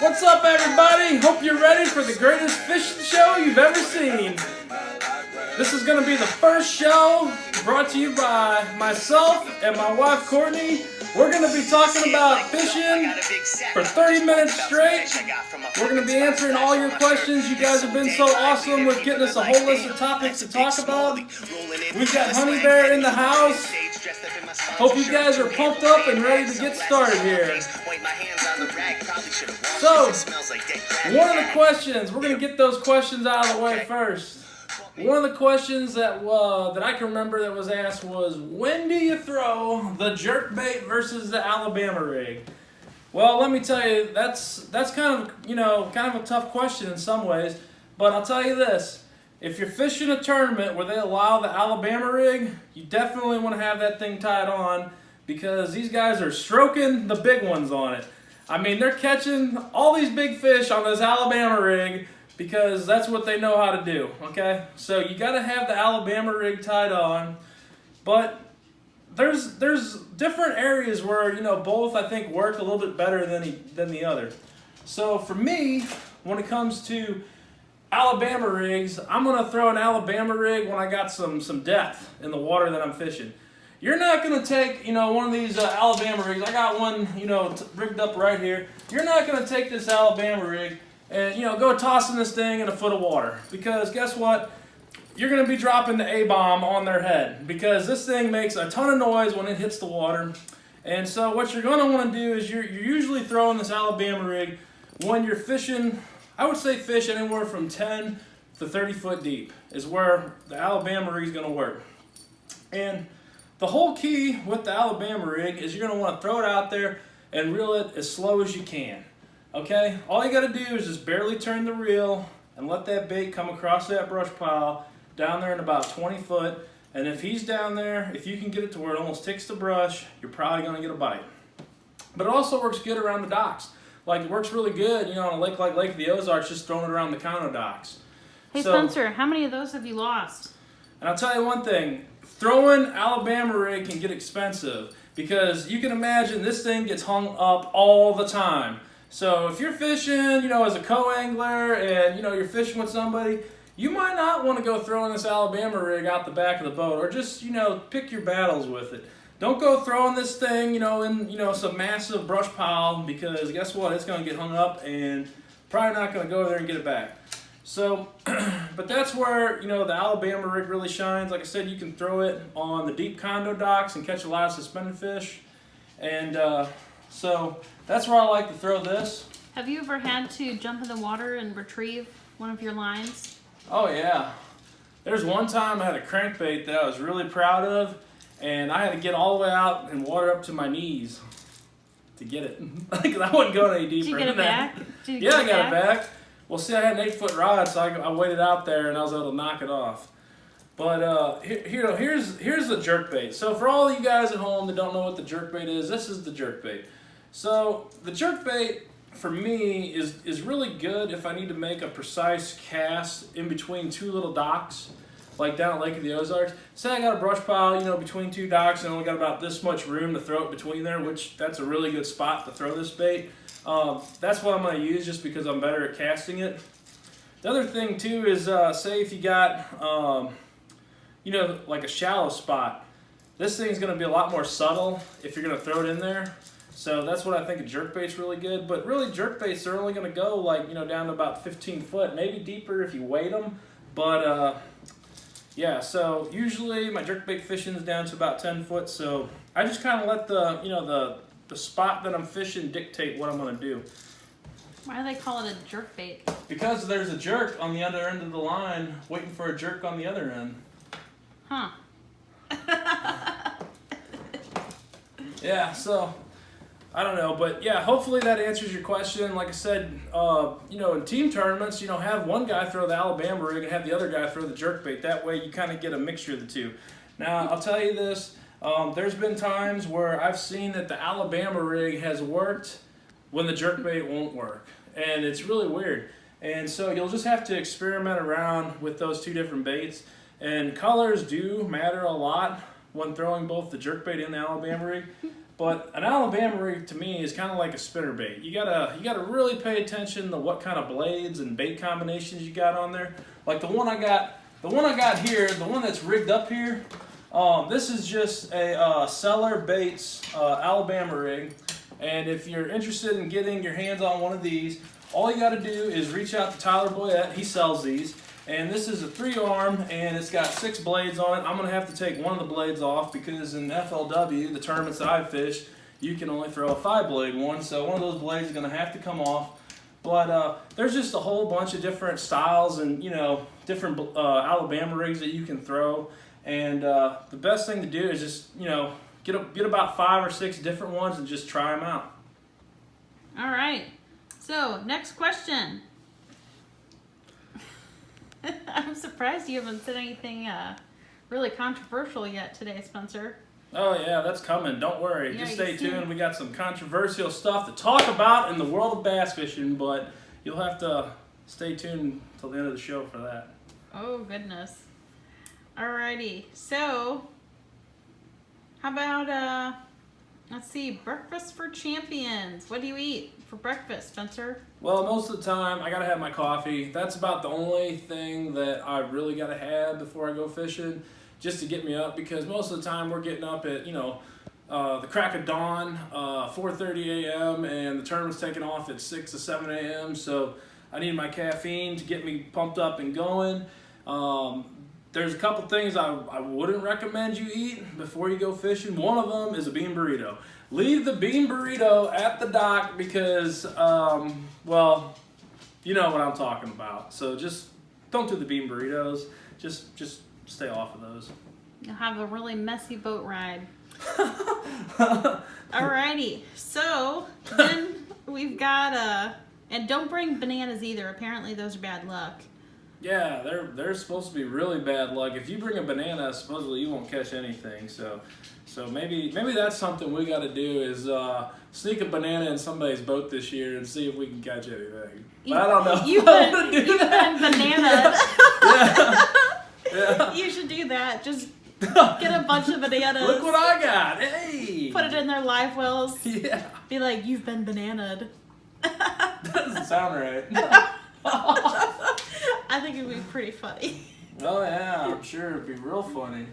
What's up, everybody? Hope you're ready for the greatest fishing show you've ever seen. This is going to be the first show brought to you by myself and my wife, Courtney. We're going to be talking about fishing for 30 minutes straight. We're going to be answering all your questions. You guys have been so awesome with getting us a whole list of topics to talk about. We've got Honey Bear in the house. Hope you guys are pumped up and ready to get started here. So, one of the questions, we're going to get those questions out of the way first. One of the questions that I can remember that was asked was, when do you throw the jerkbait versus the Alabama rig? Well, let me tell you, that's kind of a tough question in some ways, but I'll tell you this. If you're fishing a tournament where they allow the Alabama rig, you definitely want to have that thing tied on because these guys are stroking the big ones on it. I mean, they're catching all these big fish on this Alabama rig because that's what they know how to do, okay? So you got to have the Alabama rig tied on, but there's different areas where, both I think work a little bit better than the other. So for me, when it comes to Alabama rigs, I'm going to throw an Alabama rig when I got some depth in the water that I'm fishing. You're not going to take, one of these Alabama rigs. I got one, rigged up right here. You're not going to take this Alabama rig and, go tossing this thing in a foot of water. Because guess what? You're going to be dropping the A-bomb on their head. Because this thing makes a ton of noise when it hits the water. And so what you're going to want to do is you're usually throwing this Alabama rig when you're fishing. I would say fish anywhere from 10 to 30 foot deep is where the Alabama rig is going to work. And the whole key with the Alabama rig is you're going to want to throw it out there and reel it as slow as you can. Okay? All you got to do is just barely turn the reel and let that bait come across that brush pile down there in about 20 foot. And if he's down there, if you can get it to where it almost ticks the brush, you're probably going to get a bite. But it also works good around the docks. Like, it works really good, on a lake like Lake of the Ozarks, just throwing it around the condo docks. Hey, Spencer, how many of those have you lost? And I'll tell you one thing, throwing Alabama rig can get expensive because you can imagine this thing gets hung up all the time. So if you're fishing, as a co-angler and, you're fishing with somebody, you might not want to go throwing this Alabama rig out the back of the boat or just, pick your battles with it. Don't go throwing this thing, in, some massive brush pile because guess what? It's going to get hung up and probably not going to go there and get it back. So, but that's where, the Alabama rig really shines. Like I said, you can throw it on the deep condo docks and catch a lot of suspended fish. And so that's where I like to throw this. Have you ever had to jump in the water and retrieve one of your lines? Oh, yeah. There's one time I had a crankbait that I was really proud of. And I had to get all the way out and water up to my knees to get it. Because I wasn't going any deeper. Did you get it back? Yeah, I got it back. Well, see, I had an 8-foot rod, so I waited out there and I was able to knock it off. But here's the jerkbait. So for all you guys at home that don't know what the jerkbait is, this is the jerkbait. So the jerkbait for me is really good if I need to make a precise cast in between two little docks. Like down at Lake of the Ozarks. Say I got a brush pile, between two docks and only got about this much room to throw it between there, which that's a really good spot to throw this bait. That's what I'm going to use just because I'm better at casting it. The other thing too is say if you got, like a shallow spot, this thing's going to be a lot more subtle if you're going to throw it in there. So that's what I think a jerkbait's really good. But really jerkbaits are only going to go down to about 15 foot, maybe deeper if you weight them. But yeah, so usually my jerkbait fishing is down to about 10 foot, so I just kind of let the spot that I'm fishing dictate what I'm going to do. Why do they call it a jerkbait? Because there's a jerk on the other end of the line waiting for a jerk on the other end. Huh. Yeah, so I don't know, but yeah, hopefully that answers your question. Like I said, in team tournaments, have one guy throw the Alabama rig and have the other guy throw the jerkbait. That way you kind of get a mixture of the two. Now, I'll tell you this, there's been times where I've seen that the Alabama rig has worked when the jerkbait won't work. And it's really weird. And so you'll just have to experiment around with those two different baits. And colors do matter a lot when throwing both the jerkbait and the Alabama rig. But an Alabama rig to me is kind of like a spinnerbait. You gotta really pay attention to what kind of blades and bait combinations you got on there. Like the one I got here, the one that's rigged up here. This is just a Cellar Baits Alabama rig, and if you're interested in getting your hands on one of these, all you got to do is reach out to Tyler Boyette. He sells these. And this is a 3-arm, and it's got 6 blades on it. I'm going to have to take one of the blades off because in FLW, the tournaments that I fish, you can only throw a 5-blade one. So one of those blades is going to have to come off. But there's just a whole bunch of different styles and, different Alabama rigs that you can throw. And the best thing to do is just, get about 5 or 6 different ones and just try them out. All right. So, next question. I'm surprised you haven't said anything really controversial yet today, Spencer. Oh, yeah, that's coming. Don't worry. Yeah, just stay tuned. We got some controversial stuff to talk about in the world of bass fishing, but you'll have to stay tuned till the end of the show for that. Oh, goodness. Alrighty. So, how about, let's see, breakfast for champions. What do you eat for breakfast, Spencer? Well, most of the time, I got to have my coffee. That's about the only thing that I really got to have before I go fishing, just to get me up, because most of the time we're getting up at, the crack of dawn, 4:30 a.m., and the tournament's taking off at 6 to 7 a.m., so I need my caffeine to get me pumped up and going. There's a couple things I wouldn't recommend you eat before you go fishing. One of them is a bean burrito. Leave the bean burrito at the dock because, well, you know what I'm talking about. So just don't do the bean burritos. Just stay off of those. You'll have a really messy boat ride. Alrighty. So then we've got and don't bring bananas either. Apparently those are bad luck. Yeah, they're supposed to be really bad luck. If you bring a banana, supposedly you won't catch anything. So maybe that's something we got to do is sneak a banana in somebody's boat this year and see if we can catch anything. But I don't know. You've been banana. Yeah. You should do that. Just get a bunch of bananas. Look what I got. Hey. Put it in their live wells. Yeah. Be like, you've been bananaed. That doesn't sound right. I think it would be pretty funny. Oh yeah, I'm sure it'd be real funny.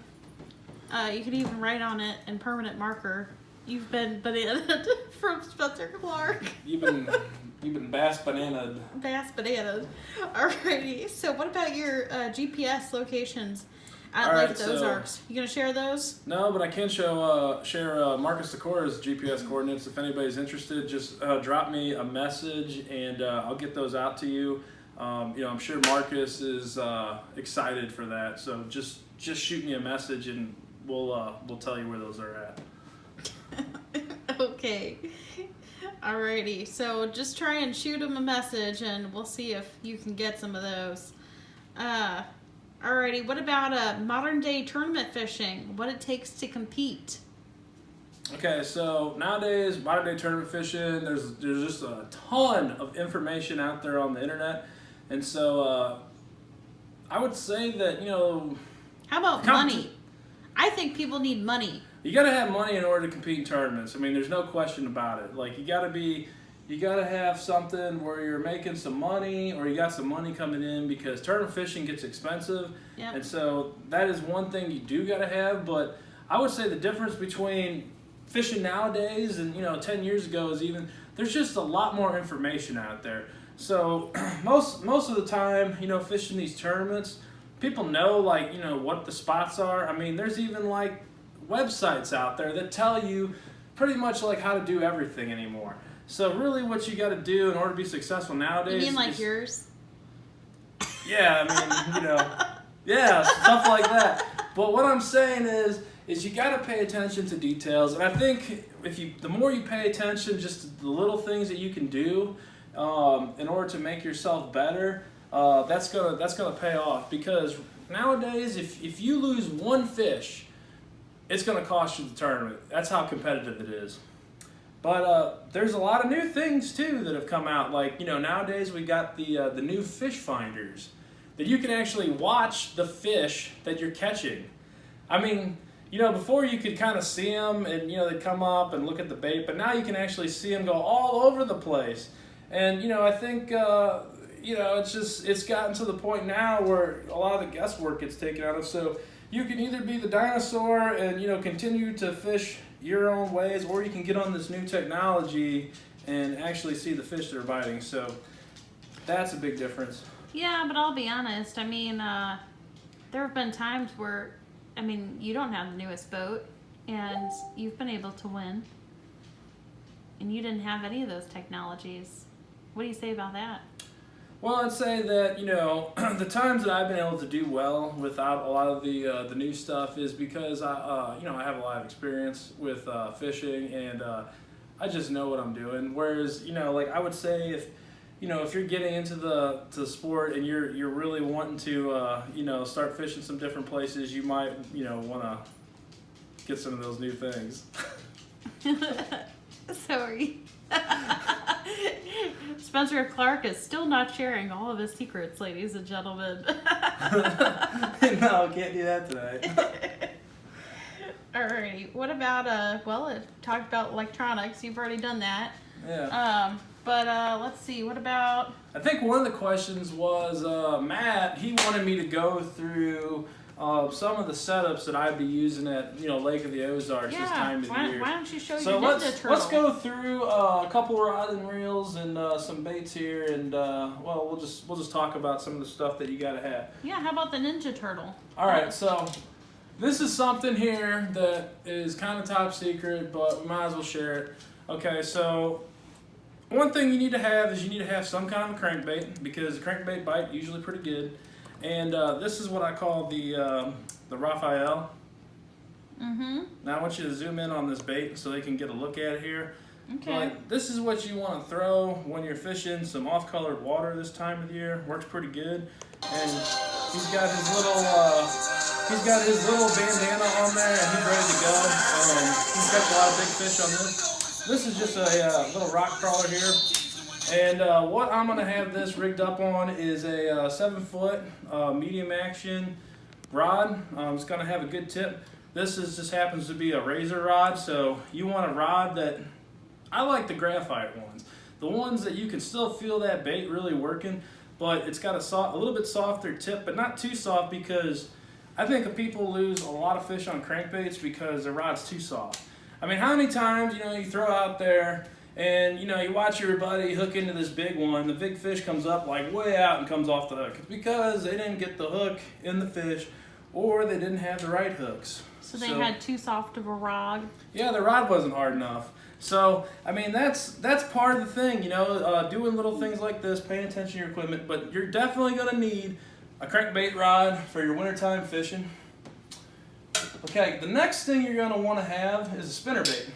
You could even write on it in permanent marker, "You've been bananaed" from Spencer Clark. You've been bass bananaed. Bass bananaed. Alrighty. So what about your GPS locations at Lake Ozarks? You gonna share those? No, but I can share Marcus Decora's GPS coordinates. If anybody's interested, just drop me a message and I'll get those out to you. I'm sure Marcus is excited for that. So just shoot me a message and we'll tell you where those are at. Okay. Alrighty. So just try and shoot him a message and we'll see if you can get some of those. Alrighty. What about modern day tournament fishing? What it takes to compete? Okay, so nowadays, modern day tournament fishing, there's just a ton of information out there on the internet. And so I would say that, How about money? I think people need money. You got to have money in order to compete in tournaments. I mean, there's no question about it. Like, you got to have something where you're making some money or you got some money coming in because tournament fishing gets expensive. Yep. And so that is one thing you do got to have. But I would say the difference between fishing nowadays and 10 years ago is there's just a lot more information out there. So most of the time, fishing these tournaments, people know what the spots are. I mean, there's even websites out there that tell you pretty much how to do everything anymore. So really what you got to do in order to be successful nowadays. You mean yours? Yeah, I mean, yeah, stuff like that. But what I'm saying is you got to pay attention to details. And I think the more you pay attention just to the little things that you can do in order to make yourself better, that's gonna pay off. Because nowadays, if you lose one fish, it's gonna cost you the tournament. That's how competitive it is. But there's a lot of new things too that have come out. Nowadays we got the new fish finders that you can actually watch the fish that you're catching. I mean, before you could kind of see them and, they'd come up and look at the bait, but now you can actually see them go all over the place. And, I think, it's gotten to the point now where a lot of the guesswork gets taken out of. So you can either be the dinosaur and, continue to fish your own ways, or you can get on this new technology and actually see the fish that are biting. So that's a big difference. Yeah, but I'll be honest. I mean, there have been times where, you don't have the newest boat, and you've been able to win, and you didn't have any of those technologies. What do you say about that? Well, I'd say that, the times that I've been able to do well without a lot of the new stuff is because I have a lot of experience with fishing, and I just know what I'm doing. Whereas, I would say if you're getting into the sport and you're really wanting to, start fishing some different places, you might, want to get some of those new things. Sorry. Spencer Clark is still not sharing all of his secrets, ladies and gentlemen. No, can't do that tonight. Alrighty. What about it talked about electronics. You've already done that. Yeah. But let's see. What about? I think one of the questions was Matt. He wanted me to go through some of the setups that I'd be using at Lake of the Ozarks this time of year. Why don't you show So your Ninja Turtle? let's go through a couple rod and reels and some baits here, and we'll just talk about some of the stuff that you gotta have. Yeah. How about the Ninja Turtle? All right. So this is something here that is kind of top secret, but we might as well share it. Okay. So one thing you need to have is some kind of a crankbait, because the crankbait bite usually pretty good. And this is what I call the Raphael. Mm-hmm. Now I want you to zoom in on this bait so they can get a look at it here. Okay. But this is what you want to throw when you're fishing some off-colored water this time of the year. Works pretty good. And he's got his little bandana on there, and he's ready to go. He's got a lot of big fish on this. This is just a little rock crawler here. And what I'm going to have this rigged up on is a 7-foot medium action rod. It's going to have a good tip. This just happens to be a Razr rod, so you want a rod that, I like the graphite ones. The ones that you can still feel that bait really working, but it's got a little bit softer tip, but not too soft, because I think people lose a lot of fish on crankbaits because the rod's too soft. I mean, how many times, you throw out there and, you watch your buddy hook into this big one, the big fish comes up like way out and comes off the hook. It's because they didn't get the hook in the fish, or they didn't have the right hooks. So they had too soft of a rod? Yeah, the rod wasn't hard enough. So, I mean, that's part of the thing, doing little things like this, paying attention to your equipment, but you're definitely going to need a crankbait rod for your wintertime fishing. Okay, the next thing you're going to want to have is a spinnerbait.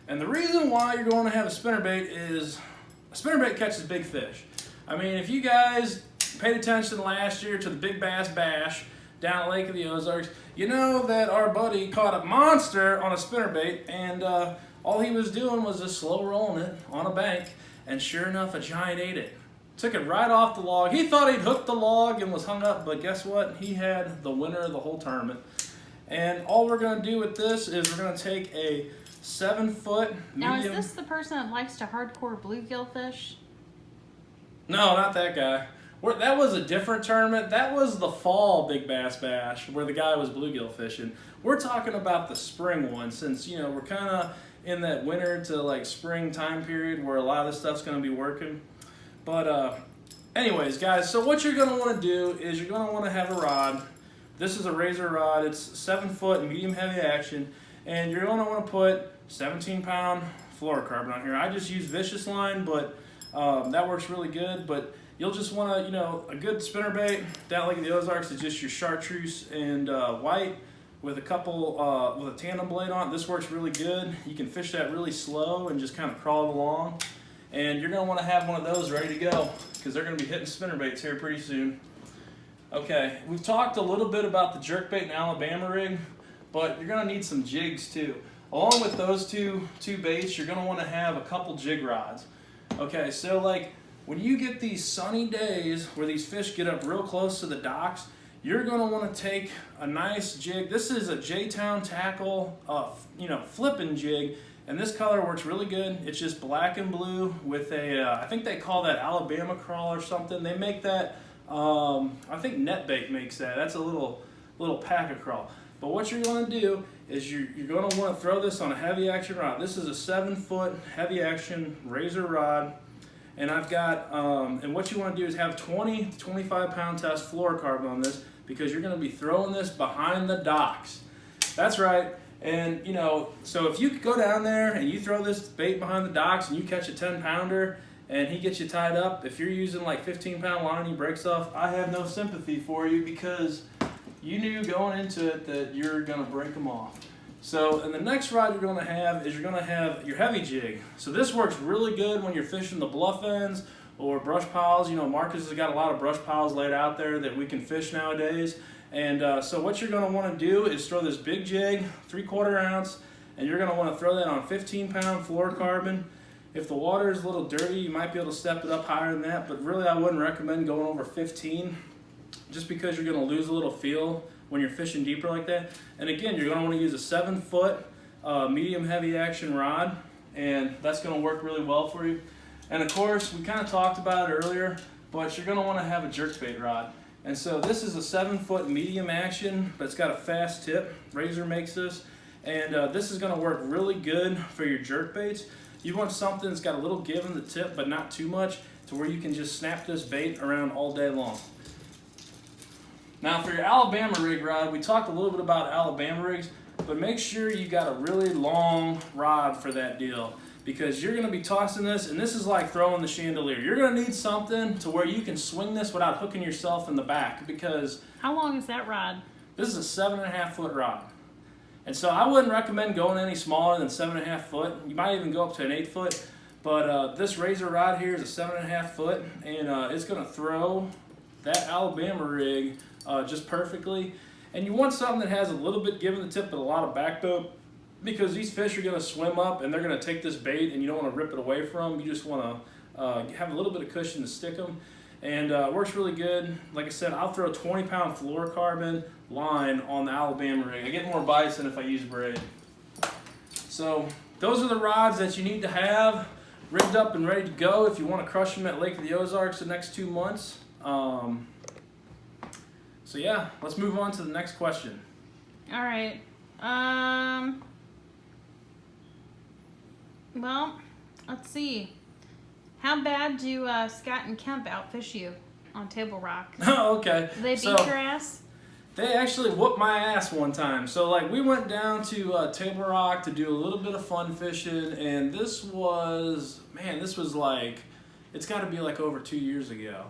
And the reason why you're going to have a spinnerbait is a spinnerbait catches big fish. I mean, if you guys paid attention last year to the Big Bass Bash down at Lake of the Ozarks, you know that our buddy caught a monster on a spinnerbait, and all he was doing was just slow rolling it on a bank, and sure enough, a giant ate it. Took it right off the log. He thought he'd hooked the log and was hung up, but guess what? He had the winner of the whole tournament. And all we're going to do with this is we're going to take a 7-foot medium. Now, is this the person that likes to hardcore bluegill fish? No, not that guy. That was a different tournament. That was the fall Big Bass Bash where the guy was bluegill fishing. We're talking about the spring one, since, we're kind of in that winter to like spring time period where a lot of this stuff's going to be working. But anyways, guys, so what you're going to want to do is you're going to want to have a rod. This is a Razr rod. It's 7-foot medium heavy action, and you're going to want to put 17-pound fluorocarbon on here. I just use Vicious line, but that works really good. But you'll just want to, a good spinnerbait down Lake of the Ozarks is just your chartreuse and white with a couple with a tandem blade on it. This works really good. You can fish that really slow and just kind of crawl along. And you're going to want to have one of those ready to go, because they're going to be hitting spinnerbaits here pretty soon. Okay, we've talked a little bit about the jerkbait and Alabama rig, but you're going to need some jigs too. Along with those two baits, you're going to want to have a couple jig rods. Okay, so like when you get these sunny days where these fish get up real close to the docks, you're going to want to take a nice jig. This is a J-Town tackle, flipping jig, and this color works really good. It's just black and blue with a, I think they call that Alabama crawl or something. They make that, I think Netbait makes that. That's a little pack of crawl. But what you're going to do is you're going to want to throw this on a heavy action rod. This is a 7-foot heavy action Razr rod. And I've got, and what you want to do is have 20 to 25 pound test fluorocarbon on this, because you're going to be throwing this behind the docks. That's right. And so if you go down there and you throw this bait behind the docks and you catch a 10-pounder and he gets you tied up, if you're using like 15-pound line and he breaks off, I have no sympathy for you, because you knew going into it that you're going to break them off. So, and the next rod you're going to have is you're going to have your heavy jig. So this works really good when you're fishing the bluff ends or brush piles. Marcus has got a lot of brush piles laid out there that we can fish nowadays. And so what you're going to want to do is throw this big jig, 3/4 ounce, and you're going to want to throw that on 15-pound fluorocarbon. If the water is a little dirty, you might be able to step it up higher than that, but really I wouldn't recommend going over 15, just because you're going to lose a little feel when you're fishing deeper like that. And again, you're going to want to use a 7-foot medium heavy action rod, and that's going to work really well for you. And of course, we kind of talked about it earlier, but you're going to want to have a jerkbait rod. And so this is a 7-foot medium action, but it's got a fast tip. Razr makes this, and this is going to work really good for your jerkbaits. You want something that's got a little give in the tip, but not too much, to where you can just snap this bait around all day long. Now for your Alabama rig rod, we talked a little bit about Alabama rigs, but make sure you got a really long rod for that deal, because you're going to be tossing this, and this is like throwing the chandelier. You're going to need something to where you can swing this without hooking yourself in the back, because... How long is that rod? This is a 7.5-foot rod. And so I wouldn't recommend going any smaller than 7.5 foot. You might even go up to an 8 foot, but this Razr rod here is a 7.5 foot, and it's going to throw that Alabama rig just perfectly. And you want something that has a little bit give in the tip but a lot of backbone, because these fish are going to swim up and they're going to take this bait, and you don't want to rip it away from them. You just want to have a little bit of cushion to stick them, and it works really good. Like I said, I'll throw a 20-pound fluorocarbon line on the Alabama rig. I get more bites than if I use braid. So those are the rods that you need to have rigged up and ready to go if you want to crush them at Lake of the Ozarks the next 2 months. So yeah, let's move on to the next question. All right. Well, let's see. How bad do Scott and Kemp outfish you on Table Rock? Oh, okay. Do they beat your ass? They actually whooped my ass one time. So like we went down to Table Rock to do a little bit of fun fishing, and this was like, it's got to be like over 2 years ago.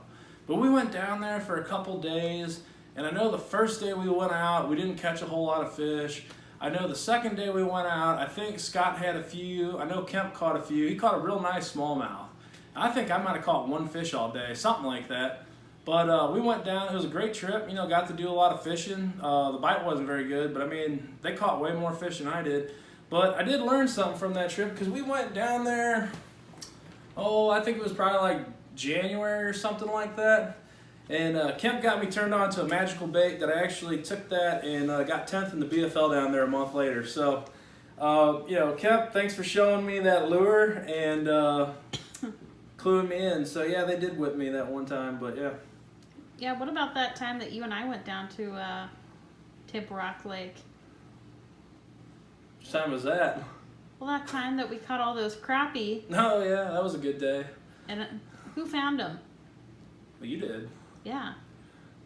But we went down there for a couple days, and I know the first day we went out, we didn't catch a whole lot of fish. I know the second day we went out, I think Scott had a few. I know Kemp caught a few. He caught a real nice smallmouth. I think I might have caught one fish all day, something like that. But we went down. It was a great trip. Got to do a lot of fishing. The bite wasn't very good, but I mean, they caught way more fish than I did. But I did learn something from that trip, because we went down there, I think it was probably like January or something like that. And Kemp got me turned on to a magical bait that I actually took that and got 10th in the BFL down there a month later. So, Kemp, thanks for showing me that lure and cluing me in. So, yeah, they did whip me that one time, but yeah. Yeah, what about that time that you and I went down to Table Rock Lake? What time was that? Well, that time that we caught all those crappie. Oh, yeah, that was a good day. And who found them? Well, you did. Yeah.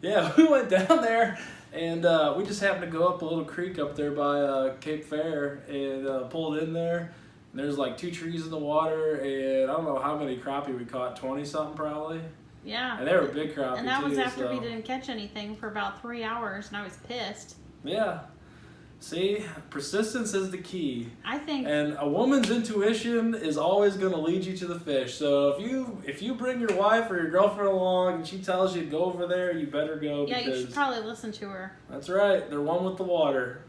Yeah, we went down there, and we just happened to go up a little creek up there by Cape Fair and pulled in there. And there's like 2 trees in the water, and I don't know how many crappie we caught, 20-something probably. Yeah. And they were big crappie, and that was too, after we didn't catch anything for about 3 hours, and I was pissed. Yeah. See, persistence is the key. I think. And a woman's intuition is always going to lead you to the fish. So if you bring your wife or your girlfriend along and she tells you to go over there, you better go. Yeah, you should probably listen to her. That's right. They're one with the water.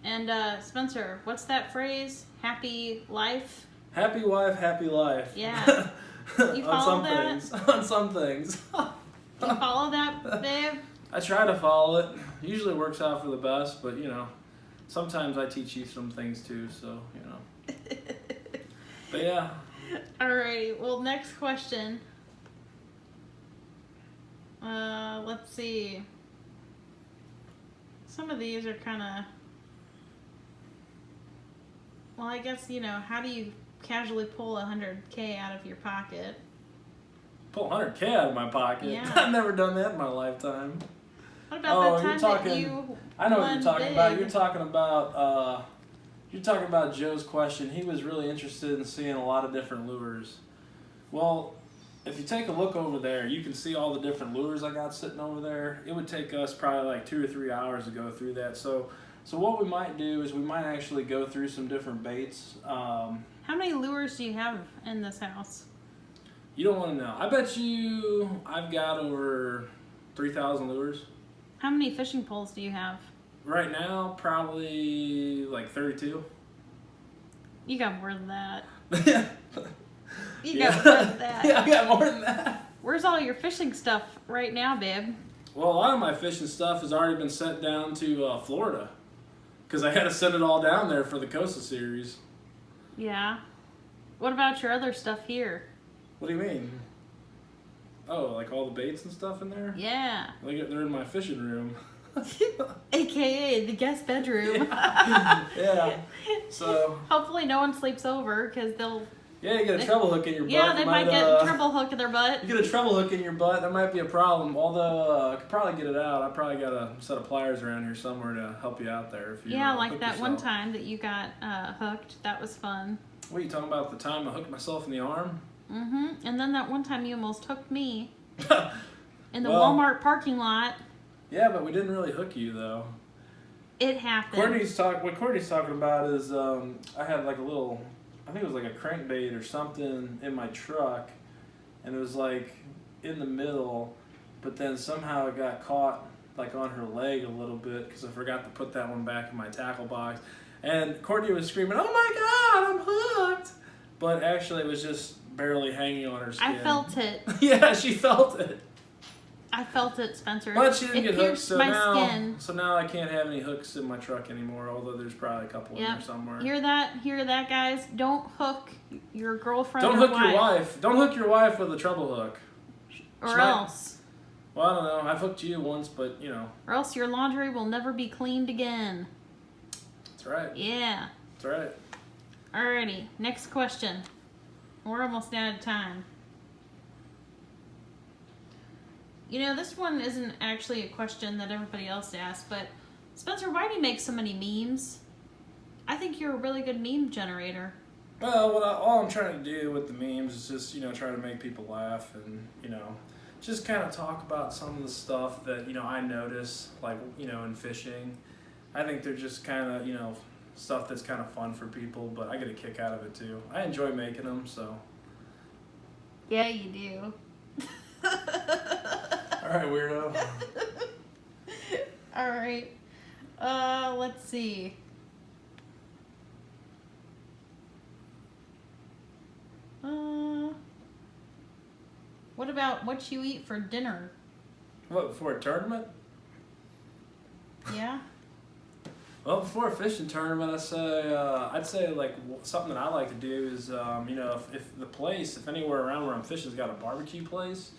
And Spencer, what's that phrase? Happy life? Happy wife, happy life. Yeah. You follow that? On some things. Do you follow that, babe? I try to follow it. Usually works out for the best, but you know, sometimes I teach you some things too, so you know. But yeah. Alrighty, well, next question. Let's see. Some of these are kind of... Well, I guess, you know, how do you casually pull $100K out of your pocket? Pull $100K out of my pocket? Yeah. I've never done that in my lifetime. What about the time that you I know what you're talking about. big? You're talking about Joe's question. He was really interested in seeing a lot of different lures. Well, if you take a look over there, you can see all the different lures I got sitting over there. It would take us probably like 2 or 3 hours to go through that. So what we might do is we might actually go through some different baits. How many lures do you have in this house? You don't want to know. I bet you I've got over 3,000 lures. How many fishing poles do you have? Right now, probably like 32. You got more than that. You Yeah. got more than that. Yeah, I got more than that. Where's all your fishing stuff right now, babe? Well, a lot of my fishing stuff has already been sent down to Florida because I had to send it all down there for the Costa series. Yeah. What about your other stuff here? What do you mean? Oh, like all the baits and stuff in there? Yeah. Like they're in my fishing room. AKA the guest bedroom. Yeah. So. Hopefully no one sleeps over because they'll... Yeah, you get a treble hook in your butt. Yeah, they might get a treble hook in their butt. You get a treble hook in your butt, that might be a problem. Although I could probably get it out. I probably got a set of pliers around here somewhere to help you out there. If you like hook that yourself. one time that you got hooked. That was fun. What are you talking about? The time I hooked myself in the arm? Mm-hmm. And then that one time you almost hooked me in the Well, Walmart parking lot. Yeah, but we didn't really hook you though. It happened. What Courtney's talking about is I had like a little, I think it was like a crankbait or something in my truck, and it was like in the middle, but then somehow it got caught like on her leg a little bit because I forgot to put that one back in my tackle box, and Courtney was screaming, "Oh my God, I'm hooked!" But actually it was just barely hanging on her skin. I felt it. Yeah, she felt it. I felt it, Spencer. But she didn't get hooked, pierced my skin. So now I can't have any hooks in my truck anymore, although there's probably a couple in there somewhere. Hear that, guys? Don't hook your girlfriend Don't or hook your wife. Don't hook your wife with a treble hook. Or else. Well, I don't know. I've hooked you once, but, you know. Or else your laundry will never be cleaned again. That's right. Yeah. That's right. Alrighty, next question. We're almost out of time. You know, this one isn't actually a question that everybody else asks, but Spencer, why do you make so many memes? I think you're a really good meme generator. Well, all I'm trying to do with the memes is just, try to make people laugh and, just kind of talk about some of the stuff that, I notice, like, in fishing. I think they're just kind of, stuff that's kind of fun for people, but I get a kick out of it too. I enjoy making them, so. Yeah, you do. All right, weirdo. All right. Let's see. What about what you eat for dinner? What, before a tournament? Yeah. Well, before a fishing tournament, I'd say like something that I like to do is, if anywhere around where I'm fishing's got a barbecue place,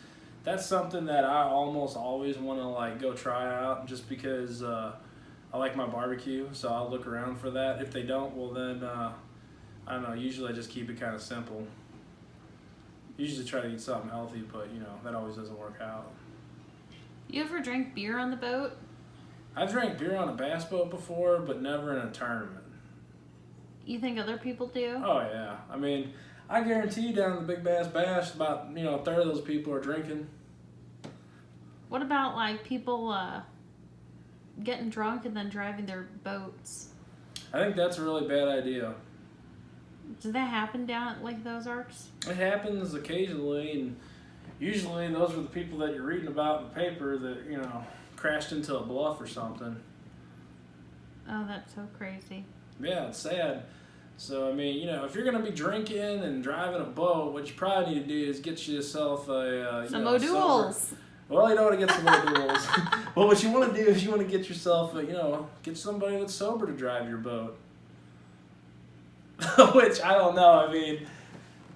that's something that I almost always want to like go try out just because I like my barbecue. So I'll look around for that. If they don't, well then, I don't know. Usually I just keep it kind of simple. Usually try to eat something healthy, but that always doesn't work out. You ever drank beer on the boat? I've drank beer on a bass boat before, but never in a tournament. You think other people do? Oh, yeah. I mean, I guarantee you down in the Big Bass Bash, about, a third of those people are drinking. What about, like, people getting drunk and then driving their boats? I think that's a really bad idea. Does that happen down at Lake Ozarks? It happens occasionally, and usually those are the people that you're reading about in the paper that, crashed into a bluff or something. Oh, that's so crazy. Yeah, it's sad. So, I mean, if you're going to be drinking and driving a boat, what you probably need to do is get yourself some O'Doul's. Well, you don't want to get some other rules. Well, what you want to do is you want to get yourself, get somebody that's sober to drive your boat. Which, I don't know. I mean,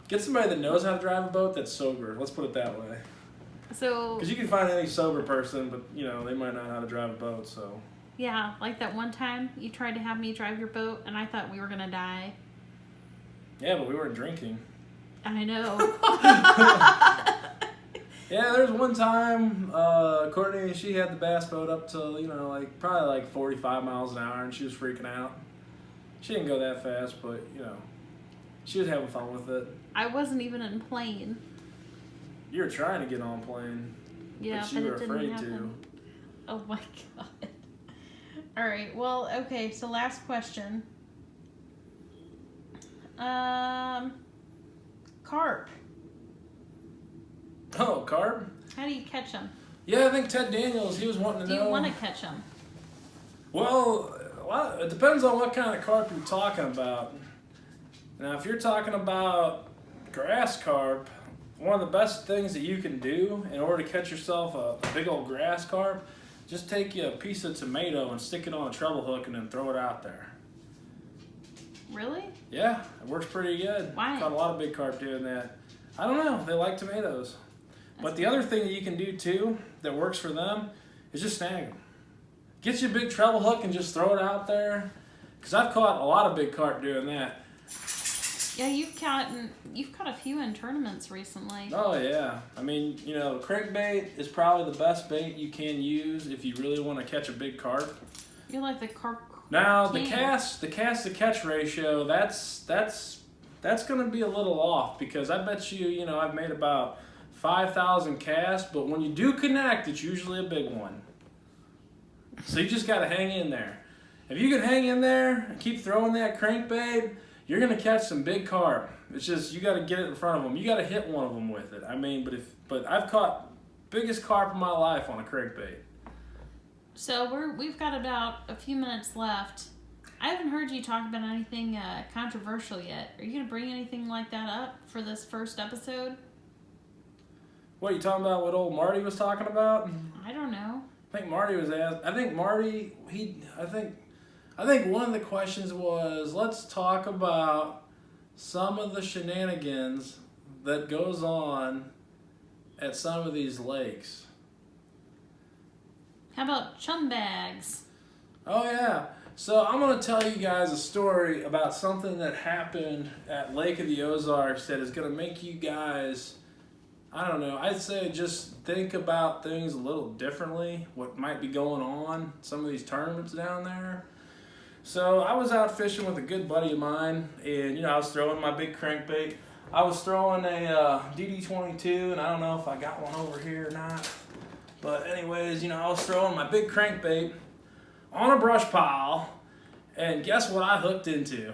get somebody that knows how to drive a boat that's sober. Let's put it that way. So. Because you can find any sober person, but, they might not know how to drive a boat, so. Yeah, like that one time you tried to have me drive your boat, and I thought we were going to die. Yeah, but we weren't drinking. I know. Yeah, there was one time, Courtney, she had the bass boat up to, probably 45 miles an hour, and she was freaking out. She didn't go that fast, but, she was having fun with it. I wasn't even in plane. You were trying to get on plane. Yeah, but you were afraid to. Oh my God. All right, well, okay, so last question. Carp. Oh, carp? How do you catch them? Yeah, I think Ted Daniels, he was wanting to know. Do you want to catch them? Well, it depends on what kind of carp you're talking about. Now, if you're talking about grass carp, one of the best things that you can do in order to catch yourself a big old grass carp, just take you a piece of tomato and stick it on a treble hook and then throw it out there. Really? Yeah, it works pretty good. Why? Caught a lot of big carp doing that. I don't know. They like tomatoes. But the other thing that you can do too that works for them is just snag them. Get you a big treble hook and just throw it out there. Because I've caught a lot of big carp doing that. Yeah, you've caught a few in tournaments recently. Oh yeah. I mean, crankbait is probably the best bait you can use if you really want to catch a big carp. You're like the carp. Now king. the cast to catch ratio, that's going to be a little off because I bet you, I've made about 5,000 casts, but when you do connect, it's usually a big one. So you just got to hang in there. If you can hang in there and keep throwing that crankbait, you're going to catch some big carp. It's just you got to get it in front of them. You got to hit one of them with it. I mean, but I've caught biggest carp in my life on a crankbait. So we've got about a few minutes left. I haven't heard you talk about anything controversial yet. Are you going to bring anything like that up for this first episode? What, you talking about what old Marty was talking about? I don't know. I think Marty was asked. I think Marty, I think one of the questions was, let's talk about some of the shenanigans that goes on at some of these lakes. How about Chumbags? Oh yeah. So I'm going to tell you guys a story about something that happened at Lake of the Ozarks that is going to make you guys, I don't know, I'd say just think about things a little differently, what might be going on, some of these tournaments down there. So I was out fishing with a good buddy of mine, and I was throwing my big crankbait. I was throwing a DD22, and I don't know if I got one over here or not. But anyways, I was throwing my big crankbait on a brush pile, and guess what I hooked into?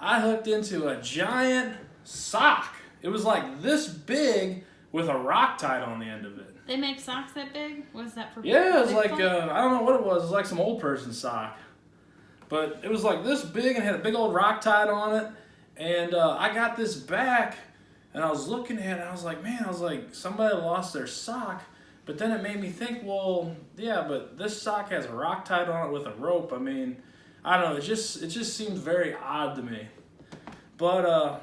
I hooked into a giant sock. It was like this big with a rock tied on the end of it. They make socks that big? What is that for? Yeah, it was like, I don't know what it was. It was like some old person's sock. But it was like this big and had a big old rock tied on it. And I got this back, and I was looking at it, and I was like, somebody lost their sock. But then it made me think, well, yeah, but this sock has a rock tied on it with a rope. I mean, I don't know. It just seemed very odd to me. But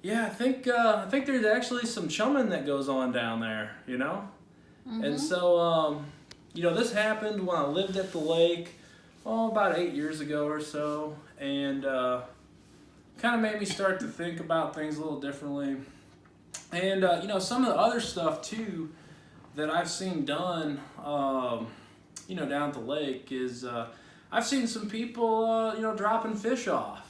yeah, I think there's actually some chumming that goes on down there, Mm-hmm. And so this happened when I lived at the lake, about 8 years ago or so, and kind of made me start to think about things a little differently. And some of the other stuff too that I've seen done, down at the lake is I've seen some people, dropping fish off.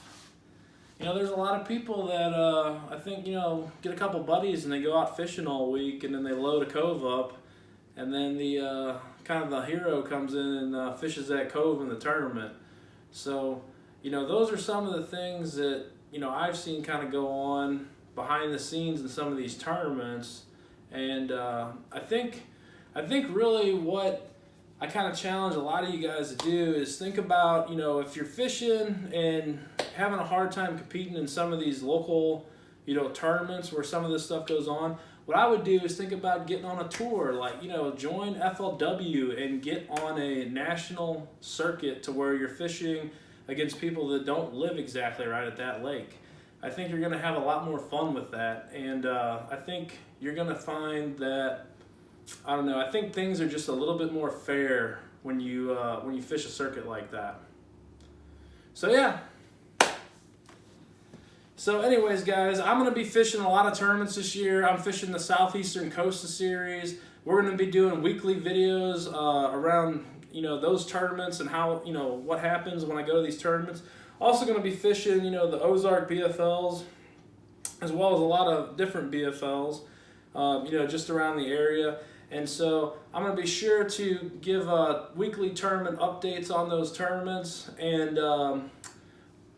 There's a lot of people that I think, get a couple buddies and they go out fishing all week and then they load a cove up, and then the kind of the hero comes in and fishes that cove in the tournament. So, those are some of the things that, I've seen kind of go on behind the scenes in some of these tournaments. And I think really what I kind of challenge a lot of you guys to do is think about, if you're fishing and having a hard time competing in some of these local, tournaments where some of this stuff goes on, what I would do is think about getting on a tour, like, join FLW and get on a national circuit to where you're fishing against people that don't live exactly right at that lake. I think you're going to have a lot more fun with that, and I think you're going to find that, I don't know, I think things are just a little bit more fair when you fish a circuit like that. So yeah. So anyways, guys, I'm going to be fishing a lot of tournaments this year. I'm fishing the Southeastern Costa Series. We're going to be doing weekly videos around, those tournaments and how, what happens when I go to these tournaments. Also going to be fishing, the Ozark BFLs, as well as a lot of different BFLs, just around the area. And so I'm going to be sure to give weekly tournament updates on those tournaments. And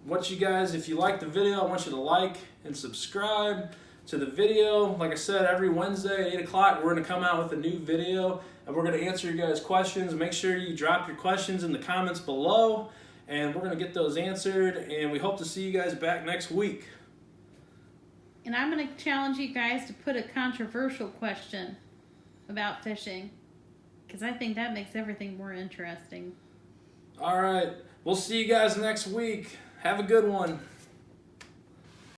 if you like the video, I want you to like and subscribe to the video. Like I said, every Wednesday at 8 o'clock, we're going to come out with a new video, and we're going to answer your guys' questions. Make sure you drop your questions in the comments below, and we're going to get those answered, and we hope to see you guys back next week. And I'm going to challenge you guys to put a controversial question about fishing, because I think that makes everything more interesting. All right. We'll see you guys next week. Have a good one.